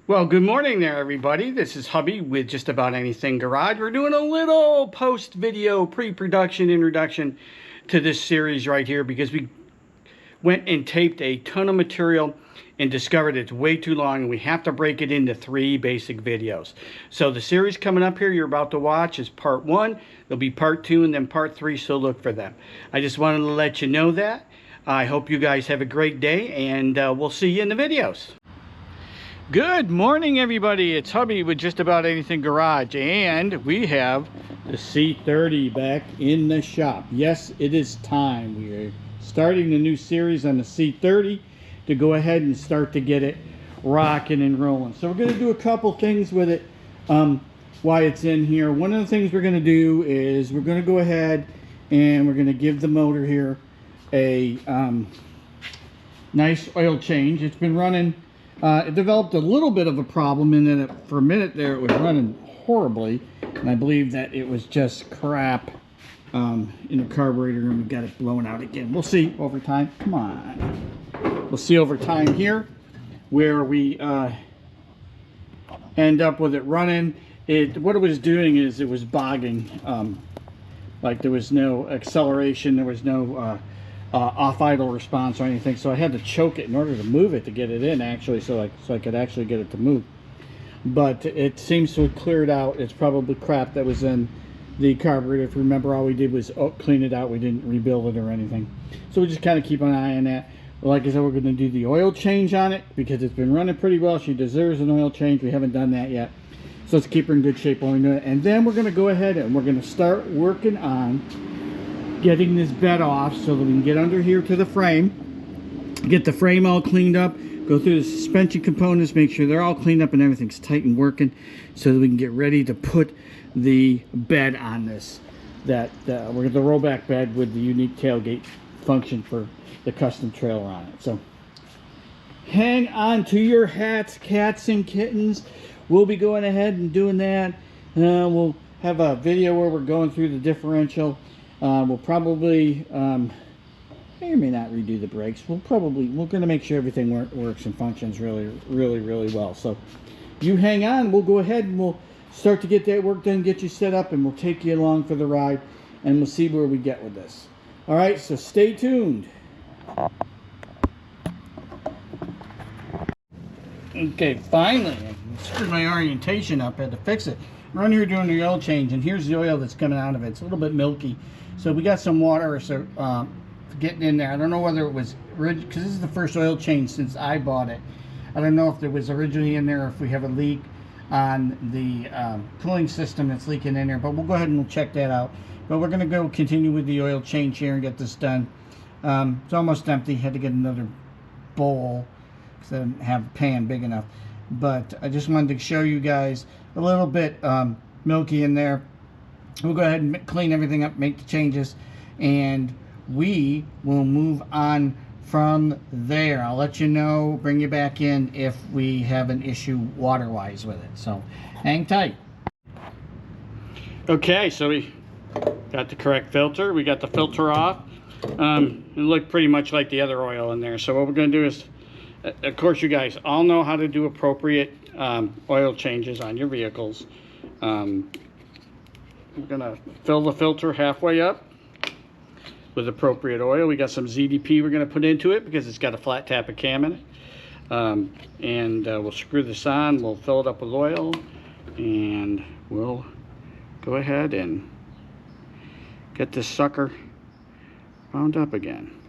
Well, good morning there, everybody. This is Hubby with Just About Anything Garage. We're doing a little post-video pre-production introduction to this series right here because we went and taped a ton of material and discovered it's way too long and we have to break it into 3 basic videos. So the series coming up here you're about to watch is part 1. There'll be part 2 and then part 3, so look for them. I just wanted to let you know that. I hope you guys have a great day, and we'll see you in the videos. Good morning, everybody. It's Hubby with Just About Anything Garage, and we have the C30 back in the shop. Yes, it is time. We are starting the new series on the C30 to go ahead and start to get it rocking and rolling. So we're going to do a couple things with it while it's in here. One of the things we're going to do is we're going to go ahead and we're going to give the motor here a nice oil change. It's been running. It developed a little bit of a problem in that for a minute there it was running horribly, and I believe that it was just crap in the carburetor, and we got it blown out again. We'll see over time. Come on. We'll see over time here where we end up with it running. What it was doing is it was bogging. Like there was no acceleration, there was no off idle response or anything, so I had to choke it in order to move it to get it in, actually, so I could actually get it to move. But it seems to have cleared out. It's probably crap that was in the carburetor. If you remember, all we did was clean it out. We didn't rebuild it or anything, so we just kind of keep an eye on that. Like I said, we're going to do the oil change on it because it's been running pretty well. She deserves an oil change. We haven't done that yet, so let's keep her in good shape while we do it. And then we're going to go ahead and we're going to start working on getting this bed off so that we can get under here to the frame, get the frame all cleaned up, go through the suspension components, make sure they're all cleaned up and everything's tight and working, so that we can get ready to put the bed on this. We're the rollback bed with the unique tailgate function for the custom trailer on it. So hang on to your hats, cats and kittens. We'll be going ahead and doing that. We'll have a video where we're going through the differential. We'll probably may or may not redo the brakes. We're going to make sure everything works and functions really well. So you hang on. We'll go ahead and we'll start to get that work done, get you set up, and we'll take you along for the ride, and we'll see where we get with this. All right, so stay tuned. Okay, finally, I screwed my orientation up. I had to fix it. We're on here doing the oil change, and here's the oil that's coming out of it. It's a little bit milky, so we got some water getting in there. I don't know whether it was because this is the first oil change since I bought it. I don't know if it was originally in there or if we have a leak on the cooling system that's leaking in there, but we'll go ahead and we'll check that out. But we're going to go continue with the oil change here and get this done. It's almost empty. Had to get another bowl because I didn't have a pan big enough. But I just wanted to show you guys a little bit milky in there. We'll go ahead and clean everything up, make the changes, and we will move on from there. I'll let you know, bring you back in if we have an issue water-wise with it. So hang tight. Okay, so we got the correct filter. We got the filter off. It looked pretty much like the other oil in there. So what we're going to do is, of course, you guys all know how to do appropriate oil changes on your vehicles. We're going to fill the filter halfway up with appropriate oil. We got some ZDP we're going to put into it because it's got a flat tappet cam in it. We'll screw this on. We'll fill it up with oil, and we'll go ahead and get this sucker wound up again.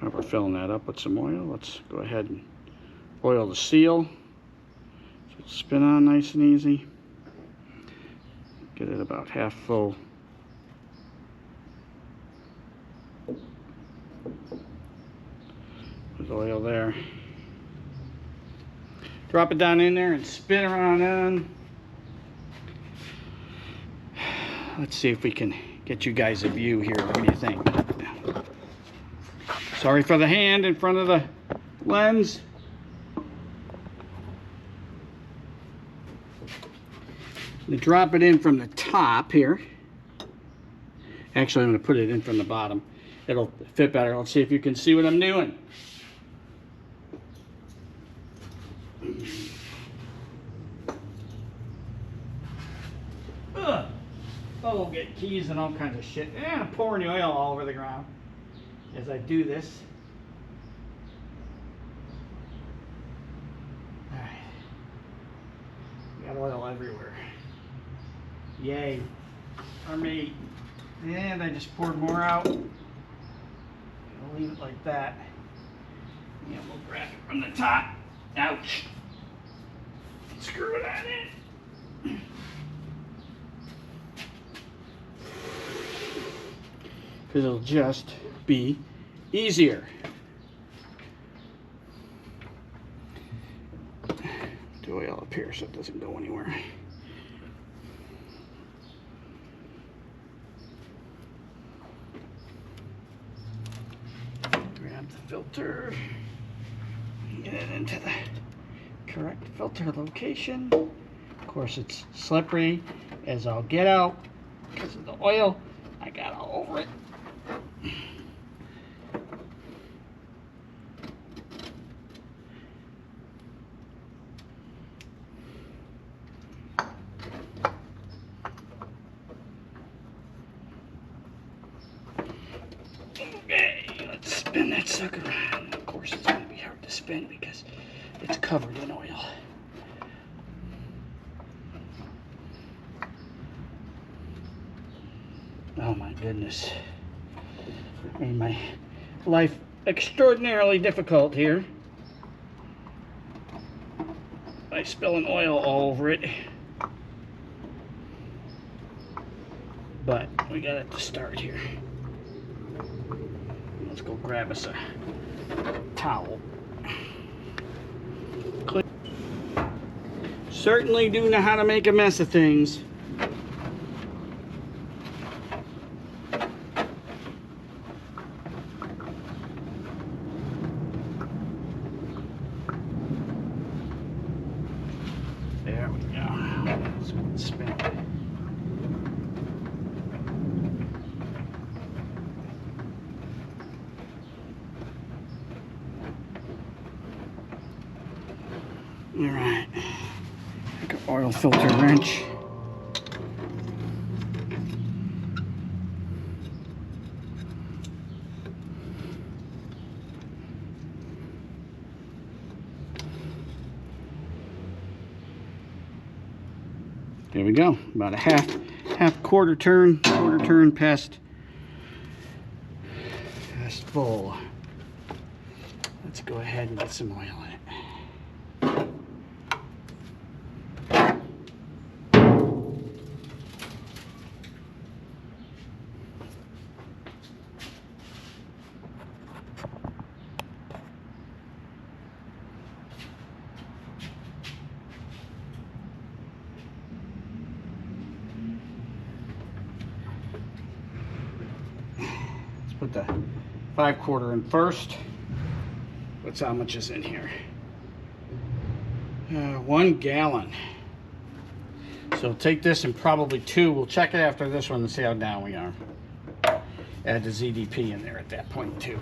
While we're filling that up with some oil, let's go ahead and oil the seal so it's spin on nice and easy. Get it about half full. With oil there. Drop it down in there and spin around on. Let's see if we can get you guys a view here. What do you think? Sorry for the hand in front of the lens. Drop it in from the top here. Actually, I'm going to put it in from the bottom. It'll fit better. Let's see if you can see what I'm doing. Oh, get keys and all kinds of shit. And I'm pouring the oil all over the ground as I do this. Alright. Got oil everywhere. Yay. For me. And I just poured more out. I'll leave it like that. And we'll grab it from the top. Ouch. Screw that in. Because it'll just be easier. The oil up here so it doesn't go anywhere. Grab the filter, get it into the correct filter location. Of course, it's slippery as I'll get out because of the oil I got all over it. Okay, let's spin that sucker around. Of course, it's going to be hard to spin because it's covered in oil. Oh my goodness. Made my life extraordinarily difficult here by spilling oil all over it. But we got it to start here. Let's go grab us a towel. Certainly do know how to make a mess of things. There we go. Let's spin it. All right, like an oil filter wrench. There we go. About a half quarter turn past full. Let's go ahead and get some oil in it. Put the 5/4 in first. Let's see how much is in here. 1 gallon. So take this and probably 2. We'll check it after this one and see how down we are. Add the ZDP in there at that point too.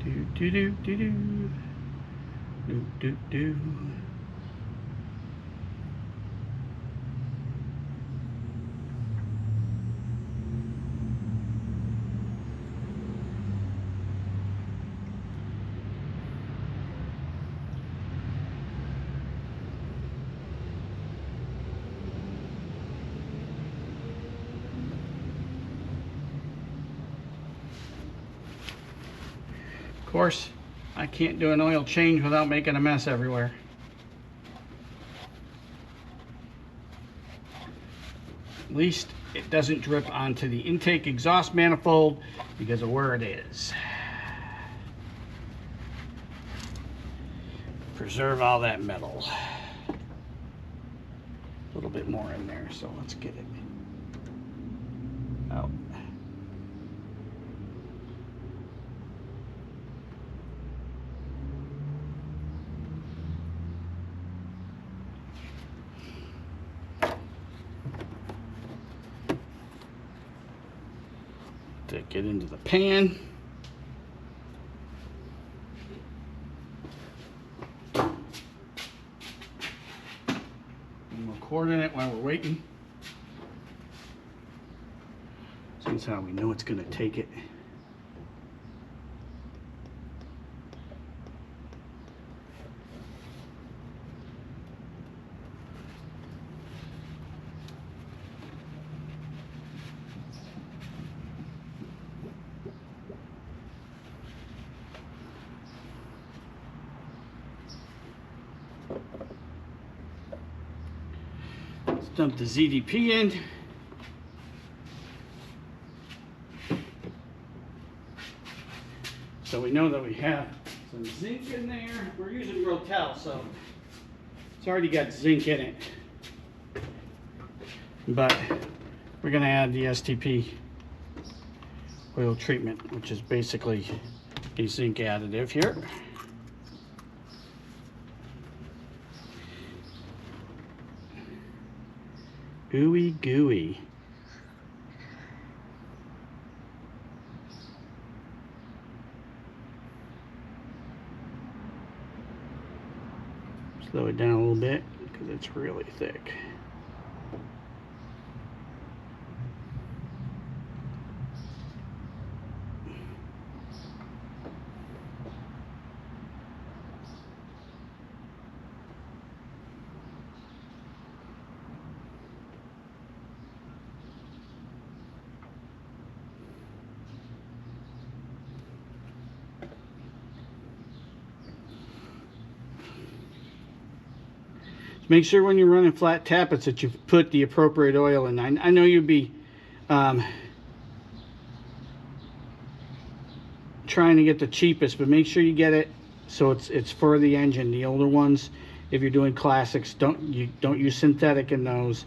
Do do do do. Do. Of course, I can't do an oil change without making a mess everywhere. At least it doesn't drip onto the intake exhaust manifold because of where it is. Preserve all that metal. A little bit more in there, so let's get it out. To get into the pan. waiting. That's how we know it's going to take it. Let's dump the ZDP in. So we know that we have some zinc in there. We're using Rotel, so it's already got zinc in it. But we're going to add the STP oil treatment, which is basically a zinc additive here. Ooey gooey. Slow it down a little bit because it's really thick. Make sure when you're running flat tappets that you put the appropriate oil in. I know you'd be trying to get the cheapest, but make sure you get it so it's for the engine. The older ones, if you're doing classics, don't use synthetic in those.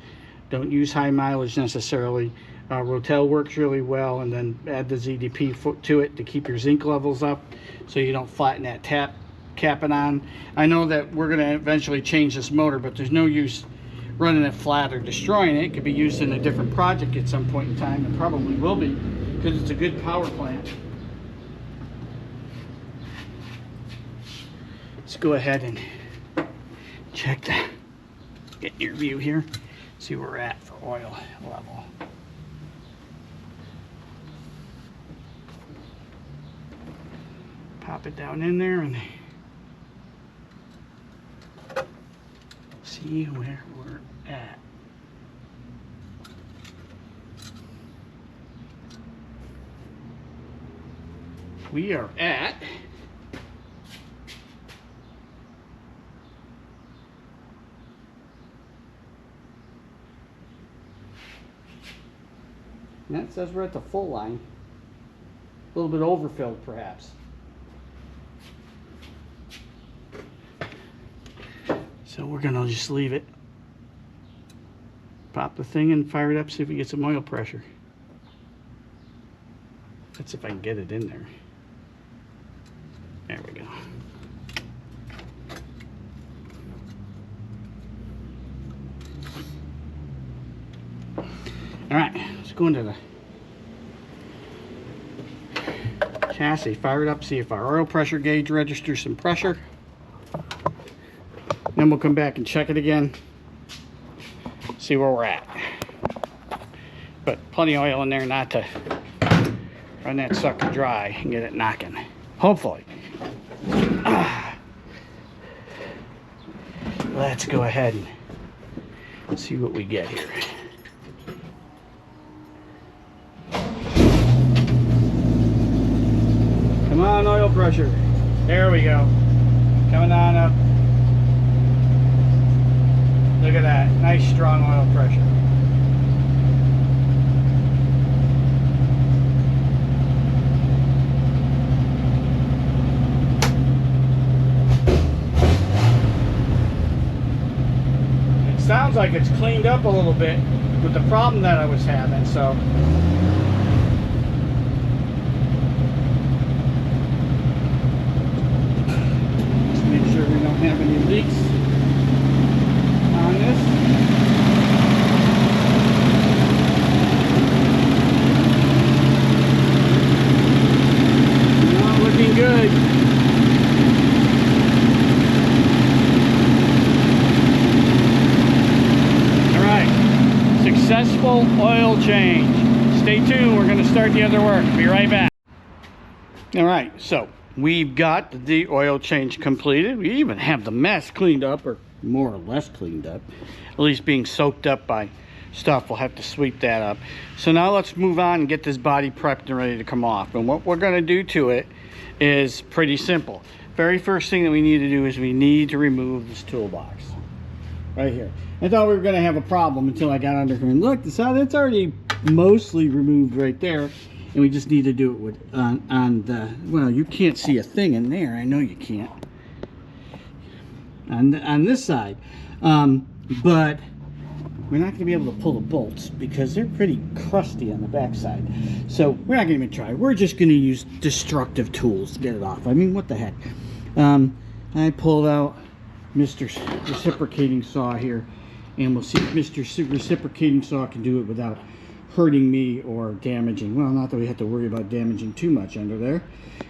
Don't use high mileage necessarily. Rotel works really well, and then add the ZDP to it to keep your zinc levels up so you don't flatten that tap. Cap it on. I know that we're going to eventually change this motor, but there's no use running it flat or destroying it. It could be used in a different project at some point in time, and probably will be, because it's a good power plant. Let's go ahead and check that. Get your view here. See where we're at for oil level. Pop it down in there and see where we're at. We are at '" That says we're at the full line. A little bit overfilled perhaps. So we're gonna just leave it. Pop the thing and fire it up, see if we get some oil pressure. That's if I can get it in there. There we go. All right, let's go into the chassis, fire it up, see if our oil pressure gauge registers some pressure. Then we'll come back and check it again, see where we're at. But plenty of oil in there not to run that sucker dry and get it knocking. Hopefully. Let's go ahead and see what we get here. Come on, oil pressure. There we go. Coming on up. Look at that. Nice strong oil pressure. It sounds like it's cleaned up a little bit with the problem that I was having, so just make sure we don't have any leaks on this. No, looking good. All right. successful oil change. Stay tuned, we're going to start the other work. Be right back. All right, so we've got the oil change completed. We even have the mess cleaned up, or more or less cleaned up, at least being soaked up by stuff. We'll have to sweep that up. So now let's move on and get this body prepped and ready to come off. And what we're going to do to it is pretty simple. Very first thing that we need to do is we need to remove this toolbox right here. I thought we were going to have a problem until I got under here and looked. So that's already mostly removed right there, and we just need to do it with on the, well, you can't see a thing in there. I know you can't on this side, but we're not going to be able to pull the bolts because they're pretty crusty on the back side. So we're not going to even try. We're just going to use destructive tools to get it off. I mean, what the heck. I pulled out Mr. Reciprocating Saw here, and we'll see if Mr. Reciprocating Saw can do it without hurting me or damaging. Well, not that we have to worry about damaging too much under there,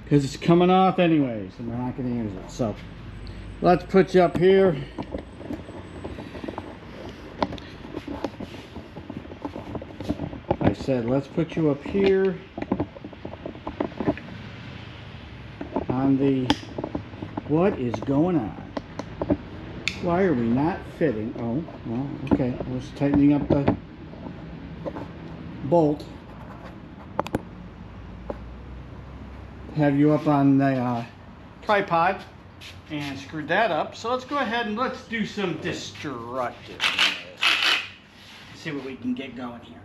because it's coming off anyways, and we're not going to use it. So let's put you up here. I said let's put you up here on the, what is going on? Why are we not fitting? Oh, well, okay. I was tightening up the bolt. Have you up on the tripod and screwed that up. So let's go ahead and let's do some destructive. See what we can get going here.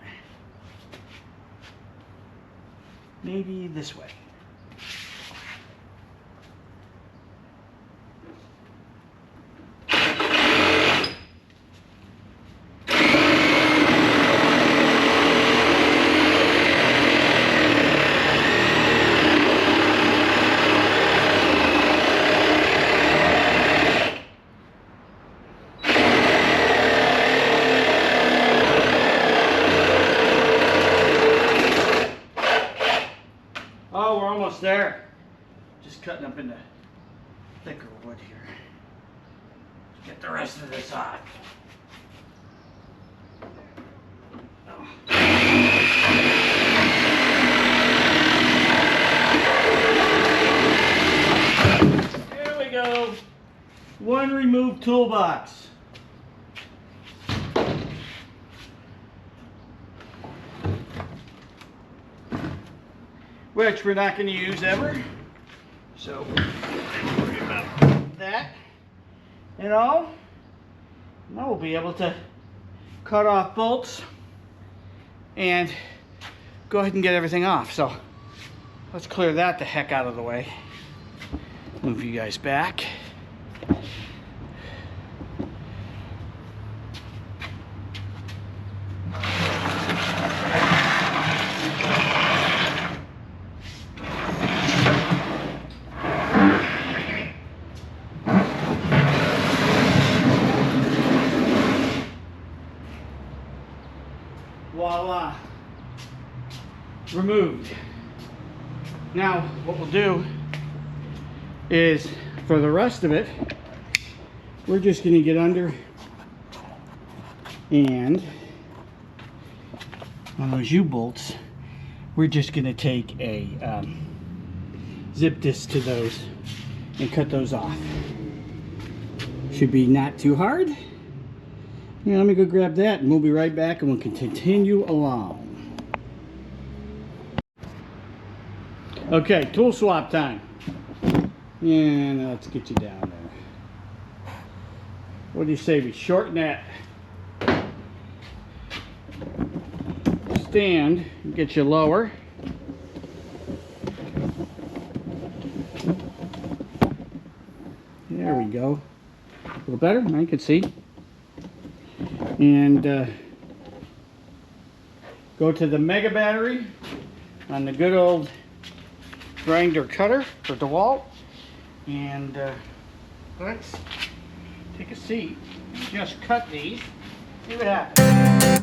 Maybe this way. There, just cutting up into thicker wood here. Get the rest of this off. Oh. There we go. One removed toolbox. Which we're not going to use ever, so don't worry about that. And all, now we'll be able to cut off bolts and go ahead and get everything off. So let's clear that the heck out of the way. Move you guys back. Voila, removed. Now what we'll do is, for the rest of it, we're just going to get under and on those U-bolts, we're just going to take a zip disc to those and cut those off. Should be not too hard. Yeah, let me go grab that and we'll be right back and we'll continue along. Okay, tool swap time. And let's get you down there. What do you say we shorten that stand and get you lower. There we go. A little better, I can see. And go to the mega battery on the good old grinder cutter for DeWalt, and let's take a seat and just cut these, see what happens.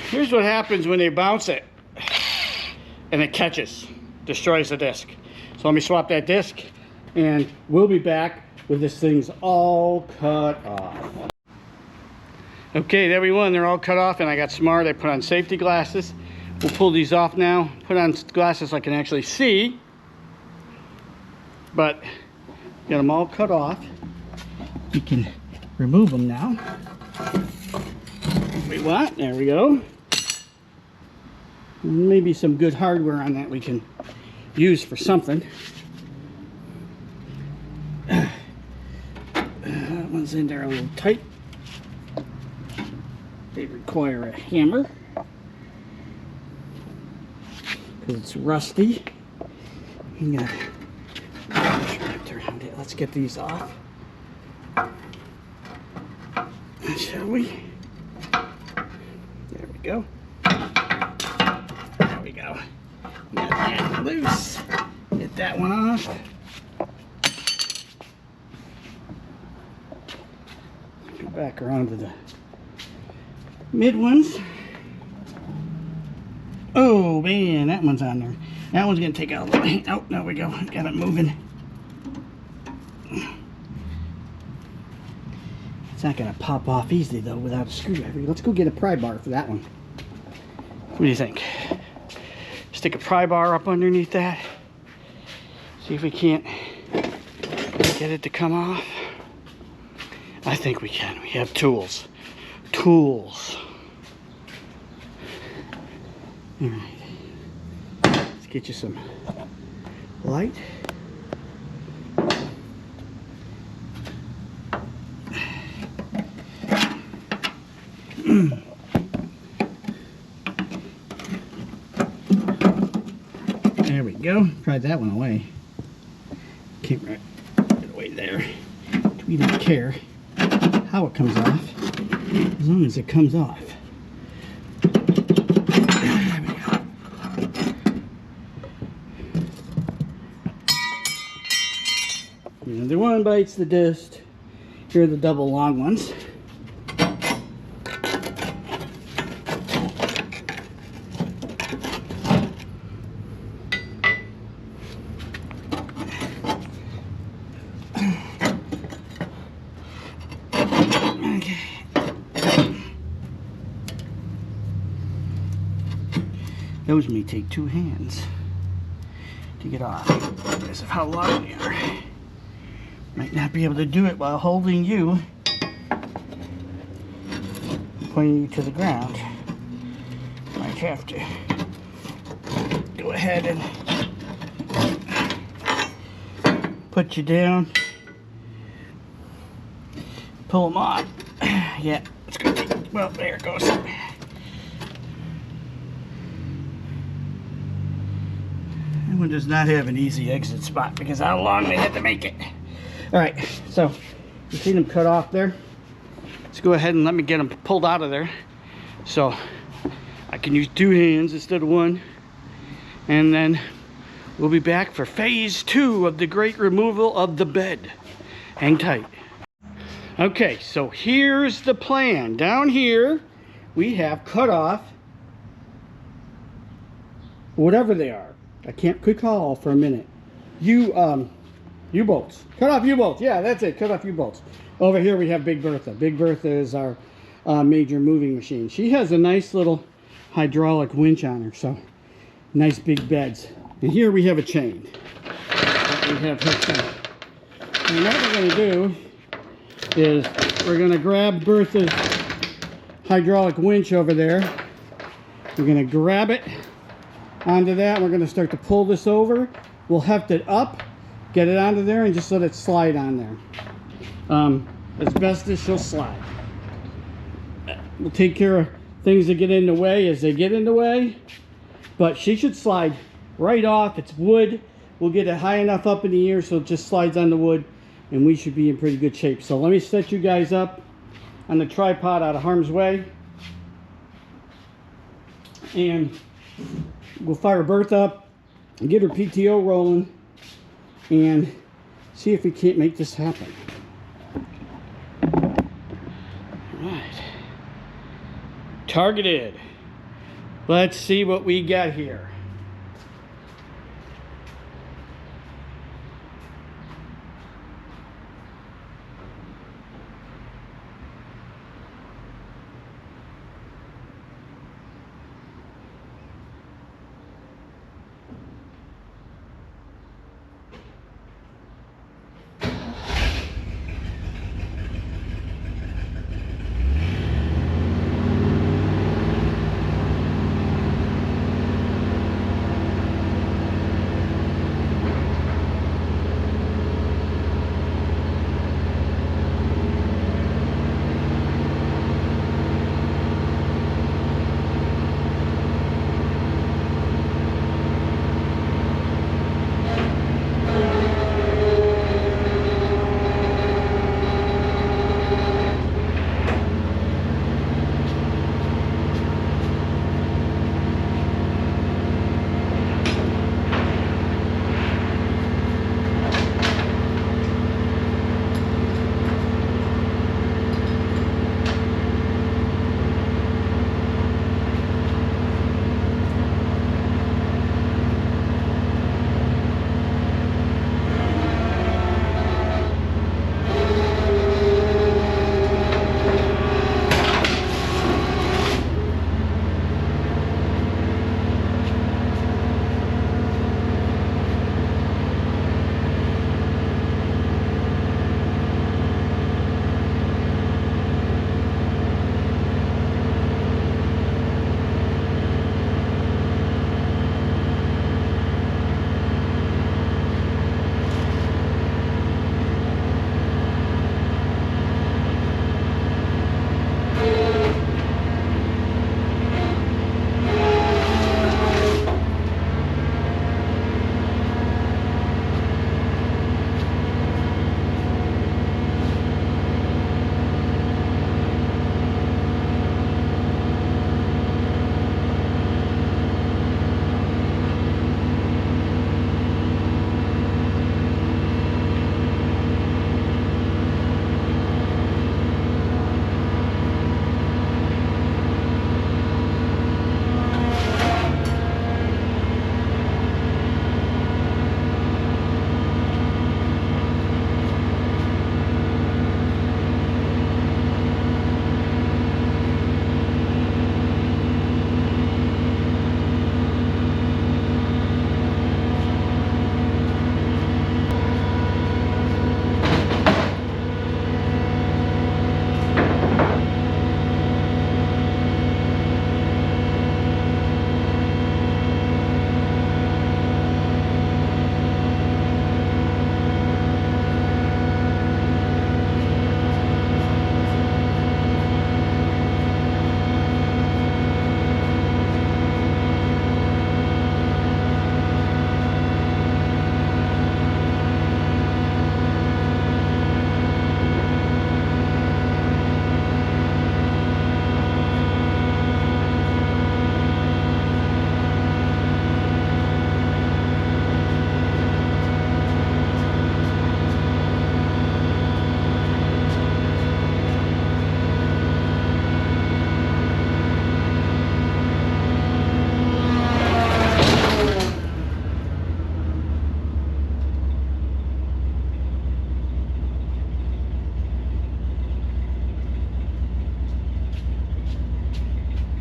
here's what happens when they bounce it and it catches, destroys the disc. So let me swap that disc and we'll be back with this thing's all cut off. Okay, there we went. They're all cut off and I got smart. I put on safety glasses. We'll pull these off now. Put on glasses so I can actually see. But got them all cut off. We can remove them now. We want, there we go. Maybe some good hardware on that we can use for something. That one's in there a little tight. They require a hammer because it's rusty. I'm gonna wrap around it. Let's get these off, shall we? There we go. There we go. Got that loose. Get that one off. Go back around to the mid ones. Oh man, that one's on there. That one's gonna take out a little. Oh, there we go. Got it moving. It's not gonna pop off easily though without a screwdriver. Let's go get a pry bar for that one. What do you think? Stick a pry bar up underneath that. See if we can't get it to come off. I think we can. We have tools. Tools. All right. Let's get you some light. There we go. Tried that one away. Can't right get it away there. We don't care how it comes off, as long as it comes off. There we go. And the one bites the disc. Here are the double long ones. Those may take two hands to get off because of how long they are. Might not be able to do it while holding you, pointing you to the ground. Might have to go ahead and put you down, pull them off. Yeah, it's good. Well, there it goes. That one does not have an easy exit spot because how long they had to make it. All right, so you see them cut off there. Let's go ahead and let me get them pulled out of there so I can use two hands instead of one. And then we'll be back for phase 2 of the great removal of the bed. Hang tight. Okay, so here's the plan. Down here we have cut off whatever they are. I can't recall for a minute. U-bolts. Cut off U-bolts. Yeah, that's it. Cut off U-bolts. Over here we have Big Bertha. Big Bertha is our major moving machine. She has a nice little hydraulic winch on her, so nice big beds. And here we have a chain. We have her chain. And what we're going to do is we're going to grab Bertha's hydraulic winch over there. We're going to grab it onto that. We're going to start to pull this over. We'll heft it up, get it onto there, and just let it slide on there. As best as she'll slide. We'll take care of things that get in the way as they get in the way, but she should slide right off. It's wood. We'll get it high enough up in the air so it just slides on the wood, and we should be in pretty good shape. So let me set you guys up on the tripod out of harm's way, and we'll fire Bertha up and get her PTO rolling and see if we can't make this happen. All right. Targeted. Let's see what we got here.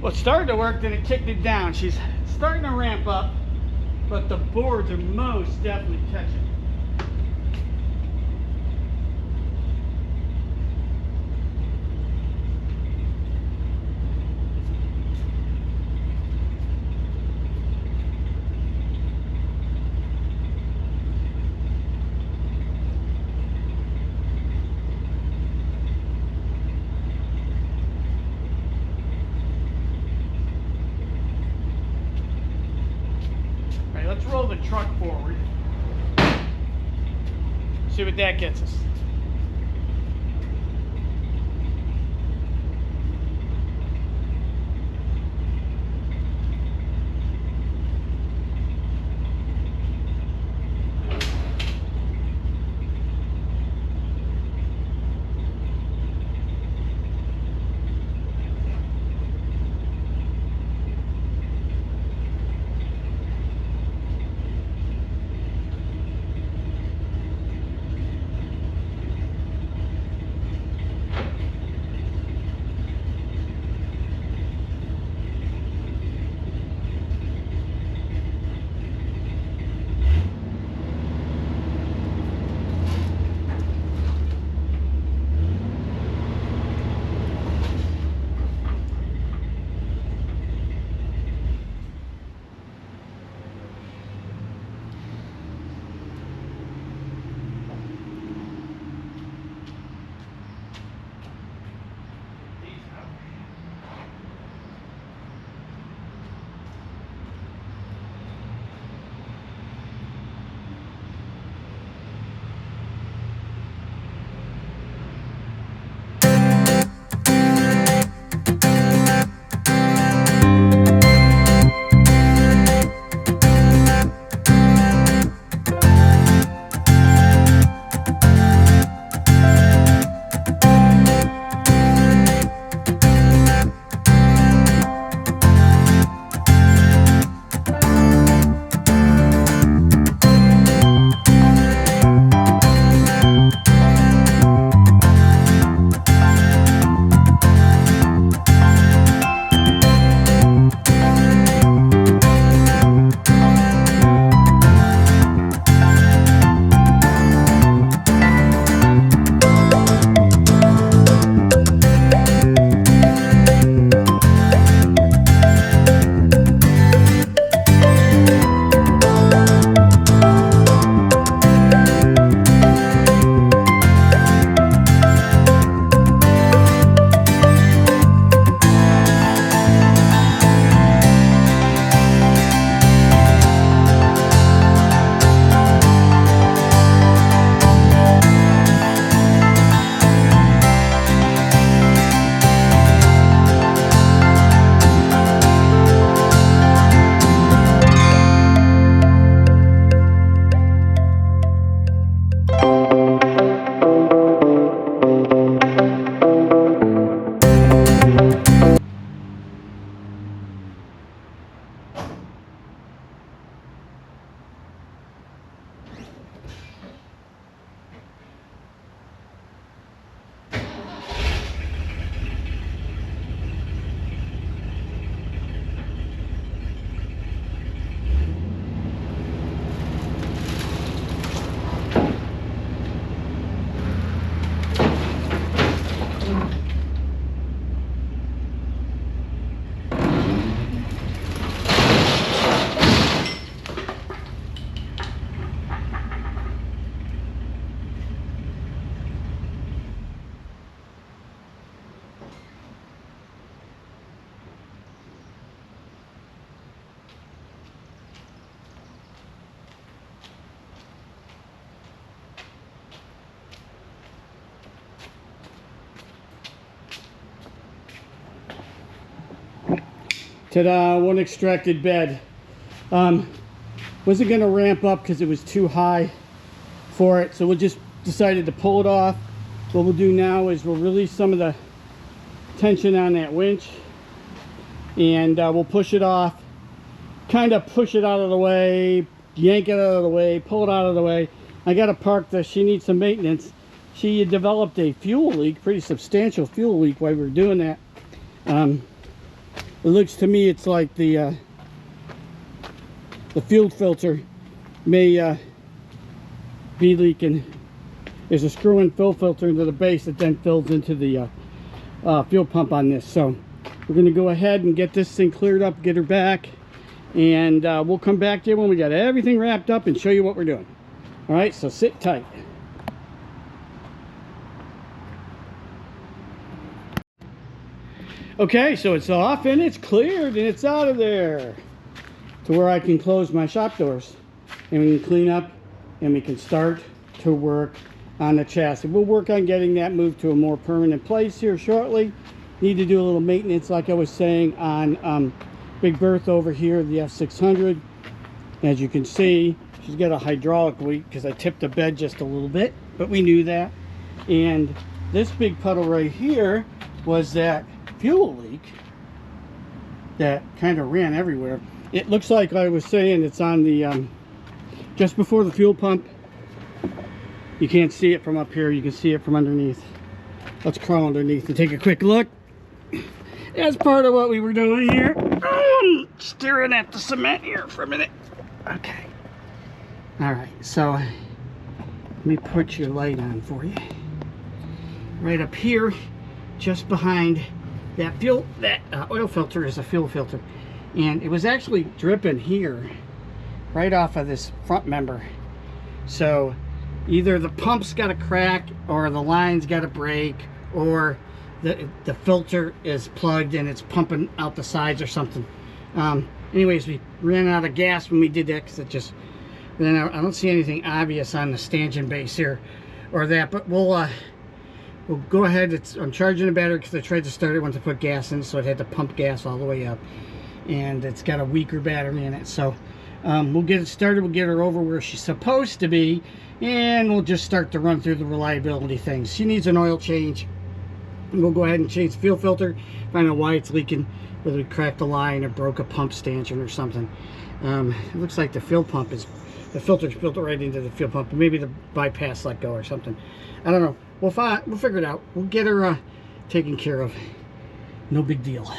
Well, it started to work, then it kicked it down. She's starting to ramp up, but the boards are most definitely catching. Let's roll the truck forward. See what that gets us. Ta-da, one extracted bed. Wasn't gonna ramp up because it was too high for it, so we just decided to pull it off. What we'll do now is we'll release some of the tension on that winch, and we'll push it off, kind of push it out of the way, yank it out of the way, pull it out of the way. I gotta park this. She needs some maintenance. She developed a fuel leak, pretty substantial fuel leak while we were doing that. It looks to me it's like the fuel filter may be leaking. There's a screw-in fuel filter into the base that then fills into the fuel pump on this. So we're going to go ahead and get this thing cleared up, get her back, and we'll come back to you when we got everything wrapped up and show you what we're doing. All right, so sit tight. Okay, so it's off and it's cleared and it's out of there to where I can close my shop doors, and we can clean up and we can start to work on the chassis. We'll work on getting that moved to a more permanent place here shortly. Need to do a little maintenance, like I was saying, on Big Bertha over here, the F600. As you can see, she's got a hydraulic leak because I tipped the bed just a little bit, but we knew that. And this big puddle right here was that fuel leak that kind of ran everywhere. It looks like I was saying it's on the just before the fuel pump. You can't see it from up here, you can see it from underneath. Let's crawl underneath and take a quick look. That's part of what we were doing here. I'm staring at the cement here for a minute. Okay, all right, so let me put your light on for you. Right up here, just behind that oil filter is a fuel filter, and it was actually dripping here right off of this front member. So either the pump's got a crack, or the line's got a break, or the filter is plugged and it's pumping out the sides or something. Anyways, we ran out of gas when we did that, because it just, then I don't see anything obvious on the stanchion base here or that, but we'll go ahead. I'm charging the battery because I tried to start it once I put gas in, so it had to pump gas all the way up, and it's got a weaker battery in it. So we'll get it started, we'll get her over where she's supposed to be, and we'll just start to run through the reliability things. She needs an oil change, and we'll go ahead and change the fuel filter, find out why it's leaking, whether we cracked a line or broke a pump stanchion or something. It looks like the fuel pump is, the filter's built right into the fuel pump, maybe the bypass let go or something. I don't know. We'll figure it out. We'll get her taken care of. No big deal.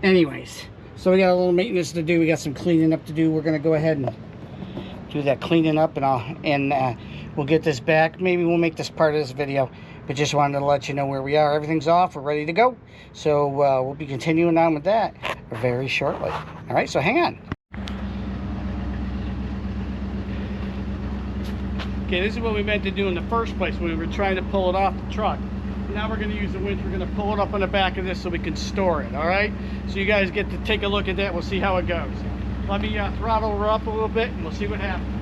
Anyways, so we got a little maintenance to do. We got some cleaning up to do. We're gonna go ahead and do that cleaning up, and we'll get this back. Maybe we'll make this part of this video, but just wanted to let you know where we are. Everything's off. We're ready to go. So we'll be continuing on with that very shortly. All right, so hang on. Okay, this is what we meant to do in the first place when we were trying to pull it off the truck. Now we're going to use the winch. We're going to pull it up on the back of this so we can store it, all right? So you guys get to take a look at that. We'll see how it goes. Let me throttle her up a little bit, and we'll see what happens.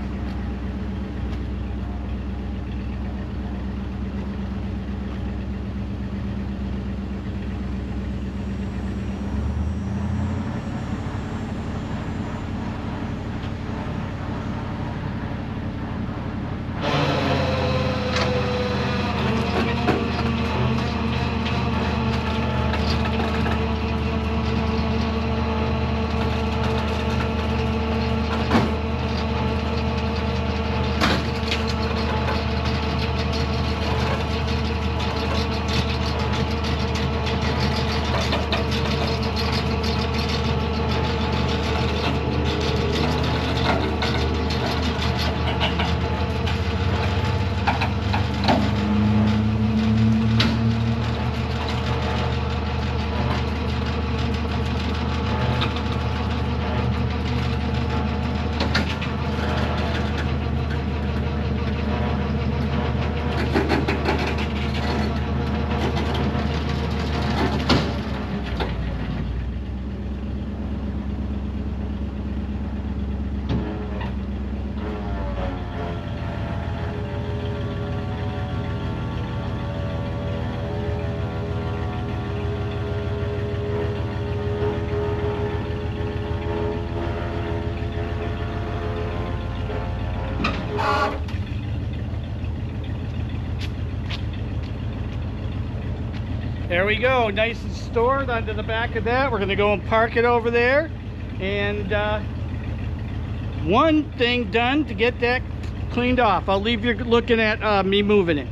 we go, nice and stored onto the back of that. We're gonna go and park it over there, and one thing done to get that cleaned off. I'll leave you looking at me moving it.